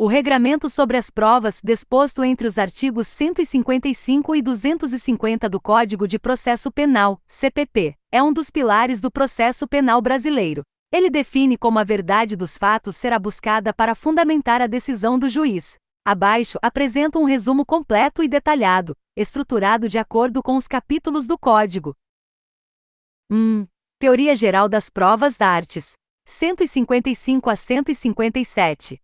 O regramento sobre as provas, disposto entre os artigos 155 e 250 do Código de Processo Penal, CPP, é um dos pilares do processo penal brasileiro. Ele define como a verdade dos fatos será buscada para fundamentar a decisão do juiz. Abaixo apresento um resumo completo e detalhado, estruturado de acordo com os capítulos do Código. Teoria Geral das Provas da Artes. 155 a 157.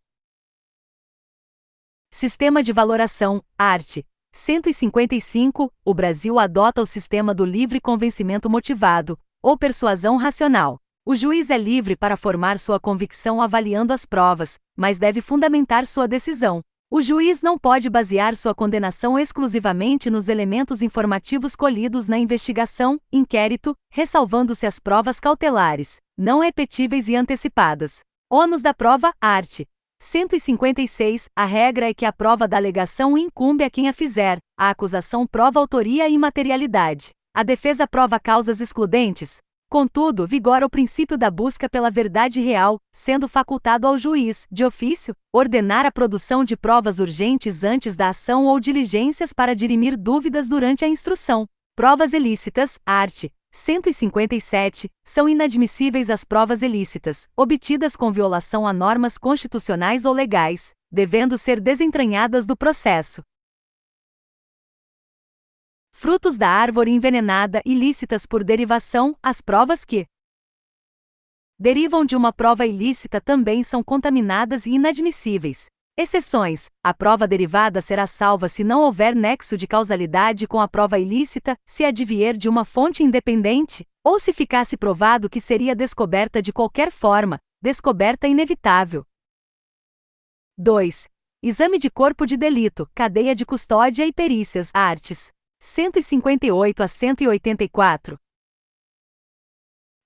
Sistema de Valoração, Arte. 155. O Brasil adota o sistema do livre convencimento motivado, ou persuasão racional. O juiz é livre para formar sua convicção avaliando as provas, mas deve fundamentar sua decisão. O juiz não pode basear sua condenação exclusivamente nos elementos informativos colhidos na investigação, inquérito, ressalvando-se as provas cautelares, não repetíveis e antecipadas. Ônus da prova, arte. 156. A regra é que a prova da alegação incumbe a quem a fizer, a acusação prova autoria e materialidade. A defesa prova causas excludentes. Contudo, vigora o princípio da busca pela verdade real, sendo facultado ao juiz, de ofício, ordenar a produção de provas urgentes antes da ação ou diligências para dirimir dúvidas durante a instrução. Provas ilícitas, arte. 157. São inadmissíveis as provas ilícitas, obtidas com violação a normas constitucionais ou legais, devendo ser desentranhadas do processo. Frutos da árvore envenenada ilícitas por derivação, as provas que derivam de uma prova ilícita também são contaminadas e inadmissíveis. Exceções: a prova derivada será salva se não houver nexo de causalidade com a prova ilícita, se advier de uma fonte independente, ou se ficasse provado que seria descoberta de qualquer forma, descoberta inevitável. 2. Exame de corpo de delito, cadeia de custódia e perícias, artes. 158 a 184.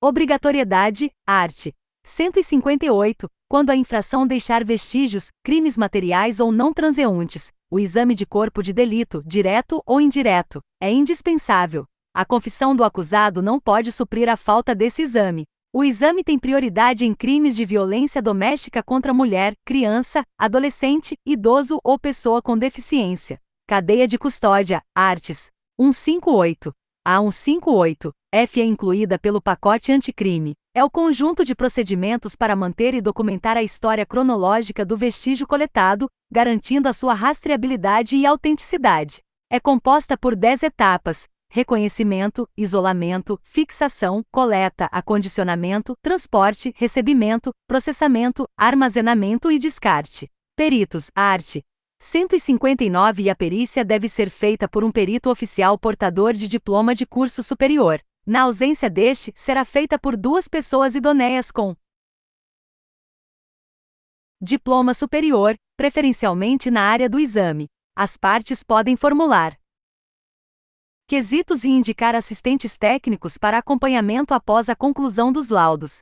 Obrigatoriedade, arte. 158. Quando a infração deixar vestígios, crimes materiais ou não transeuntes, o exame de corpo de delito, direto ou indireto, é indispensável. A confissão do acusado não pode suprir a falta desse exame. O exame tem prioridade em crimes de violência doméstica contra mulher, criança, adolescente, idoso ou pessoa com deficiência. Cadeia de custódia, artes. 158. A 158, F é incluída pelo pacote anticrime. É o conjunto de procedimentos para manter e documentar a história cronológica do vestígio coletado, garantindo a sua rastreabilidade e autenticidade. É composta por 10 etapas: reconhecimento, isolamento, fixação, coleta, acondicionamento, transporte, recebimento, processamento, armazenamento e descarte. Peritos, arte. 159. E a perícia deve ser feita por um perito oficial portador de diploma de curso superior. Na ausência deste, será feita por 2 pessoas idôneas com diploma superior, preferencialmente na área do exame. As partes podem formular quesitos e indicar assistentes técnicos para acompanhamento após a conclusão dos laudos.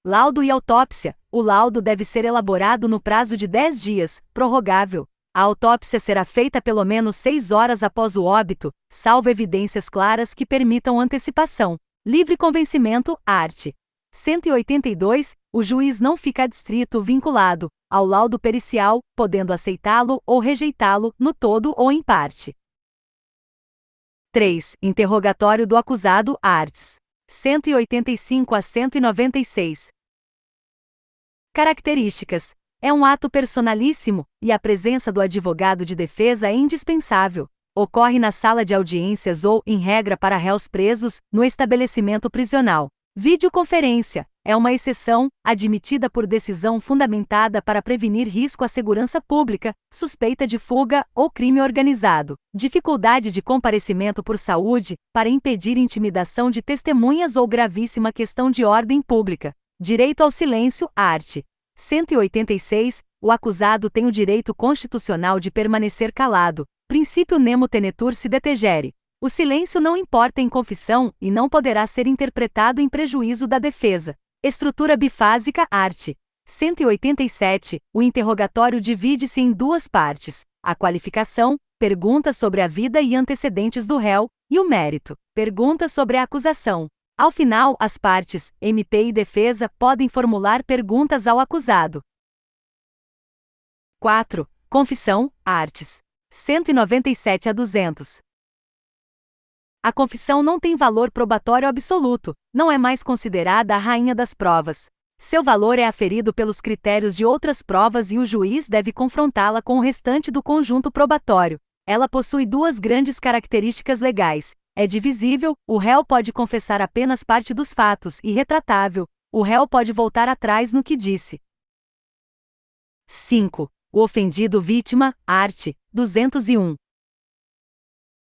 Laudo e autópsia. O laudo deve ser elaborado no prazo de 10 dias, prorrogável. A autópsia será feita pelo menos 6 horas após o óbito, salvo evidências claras que permitam antecipação. Livre convencimento, arte. 182. O juiz não fica adstrito vinculado ao laudo pericial, podendo aceitá-lo ou rejeitá-lo, no todo ou em parte. 3. Interrogatório do acusado, artes. 185 a 196. Características. É um ato personalíssimo, e a presença do advogado de defesa é indispensável. Ocorre na sala de audiências ou, em regra para réus presos, no estabelecimento prisional. Videoconferência. É uma exceção, admitida por decisão fundamentada para prevenir risco à segurança pública, suspeita de fuga ou crime organizado. Dificuldade de comparecimento por saúde, para impedir intimidação de testemunhas ou gravíssima questão de ordem pública. Direito ao silêncio, arte. 186. O acusado tem o direito constitucional de permanecer calado. Princípio nemo tenetur se detegere. O silêncio não importa em confissão e não poderá ser interpretado em prejuízo da defesa. Estrutura bifásica, arte. 187. O interrogatório divide-se em 2 partes: a qualificação, perguntas sobre a vida e antecedentes do réu, e o mérito, perguntas sobre a acusação. Ao final, as partes, MP e defesa, podem formular perguntas ao acusado. 4. Confissão, artes. 197 a 200. A confissão não tem valor probatório absoluto, não é mais considerada a rainha das provas. Seu valor é aferido pelos critérios de outras provas e o juiz deve confrontá-la com o restante do conjunto probatório. Ela possui duas grandes características legais. É divisível, o réu pode confessar apenas parte dos fatos, e retratável, o réu pode voltar atrás no que disse. 5. O ofendido vítima, art. 201.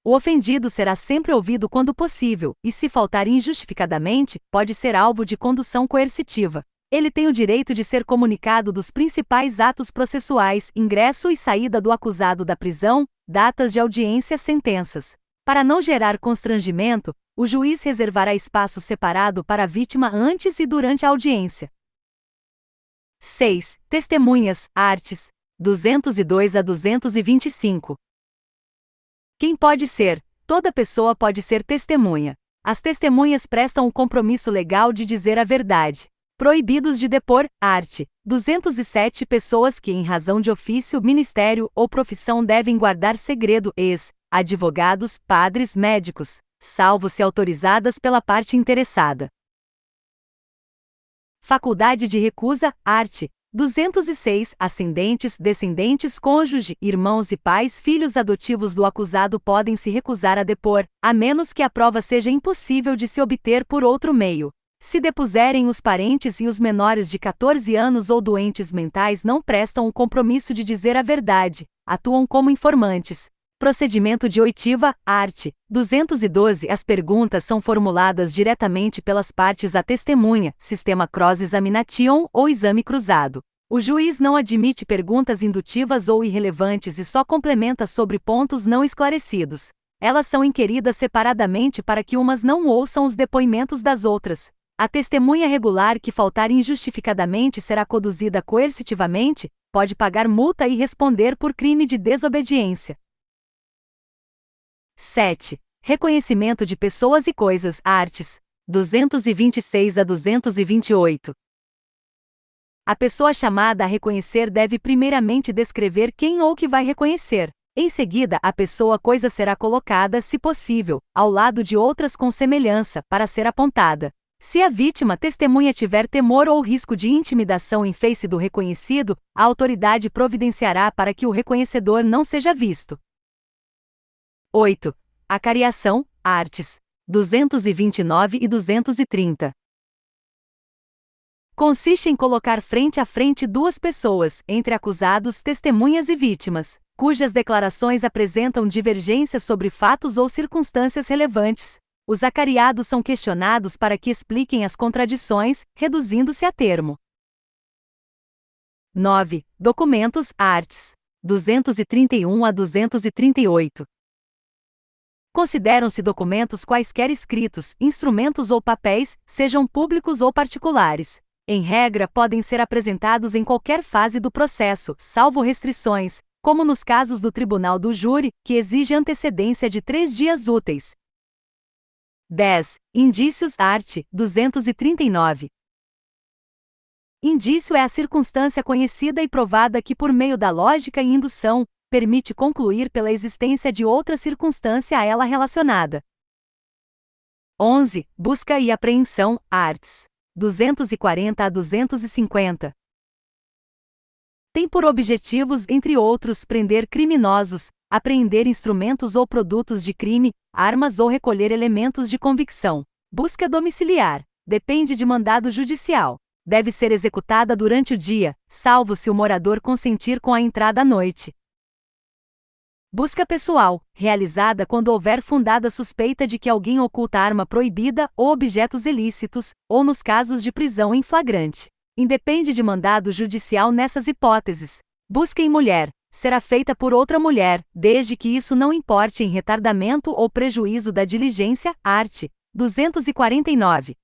O ofendido será sempre ouvido quando possível, e se faltar injustificadamente, pode ser alvo de condução coercitiva. Ele tem o direito de ser comunicado dos principais atos processuais, ingresso e saída do acusado da prisão, datas de audiência, sentenças. Para não gerar constrangimento, o juiz reservará espaço separado para a vítima antes e durante a audiência. 6. Testemunhas, artes. 202 a 225. Quem pode ser? Toda pessoa pode ser testemunha. As testemunhas prestam o compromisso legal de dizer a verdade. Proibidos de depor, art. 207 pessoas que em razão de ofício, ministério ou profissão devem guardar segredo, advogados, padres, médicos, salvo se autorizadas pela parte interessada. Faculdade de recusa, art. 206 Ascendentes, descendentes, cônjuge, irmãos e pais, filhos adotivos do acusado podem se recusar a depor, a menos que a prova seja impossível de se obter por outro meio. Se depuserem os parentes e os menores de 14 anos ou doentes mentais não prestam o compromisso de dizer a verdade, atuam como informantes. Procedimento de oitiva, art. 212 As perguntas são formuladas diretamente pelas partes à testemunha, sistema cross-examination ou exame cruzado. O juiz não admite perguntas indutivas ou irrelevantes e só complementa sobre pontos não esclarecidos. Elas são inquiridas separadamente para que umas não ouçam os depoimentos das outras. A testemunha regular que faltar injustificadamente será conduzida coercitivamente, pode pagar multa e responder por crime de desobediência. 7. Reconhecimento de pessoas e coisas, artes. 226 a 228. A pessoa chamada a reconhecer deve primeiramente descrever quem ou que vai reconhecer. Em seguida, a pessoa coisa será colocada, se possível, ao lado de outras com semelhança, para ser apontada. Se a vítima testemunha tiver temor ou risco de intimidação em face do reconhecido, a autoridade providenciará para que o reconhecedor não seja visto. 8. Acariação, artes. 229 e 230. Consiste em colocar frente a frente duas pessoas, entre acusados, testemunhas e vítimas, cujas declarações apresentam divergências sobre fatos ou circunstâncias relevantes. Os acariados são questionados para que expliquem as contradições, reduzindo-se a termo. 9. Documentos, artes. 231 a 238. Consideram-se documentos quaisquer escritos, instrumentos ou papéis, sejam públicos ou particulares. Em regra, podem ser apresentados em qualquer fase do processo, salvo restrições, como nos casos do tribunal do júri, que exige antecedência de 3 dias úteis. 10. Indícios, art. 239. Indício é a circunstância conhecida e provada que, por meio da lógica e indução, permite concluir pela existência de outra circunstância a ela relacionada. 11. Busca e apreensão, arts. 240 a 250. Tem por objetivos, entre outros, prender criminosos, apreender instrumentos ou produtos de crime, armas ou recolher elementos de convicção. Busca domiciliar. Depende de mandado judicial. Deve ser executada durante o dia, salvo se o morador consentir com a entrada à noite. Busca pessoal, realizada quando houver fundada suspeita de que alguém oculta arma proibida ou objetos ilícitos, ou nos casos de prisão em flagrante. Independe de mandado judicial nessas hipóteses. Busca em mulher. Será feita por outra mulher, desde que isso não importe em retardamento ou prejuízo da diligência, art. 249.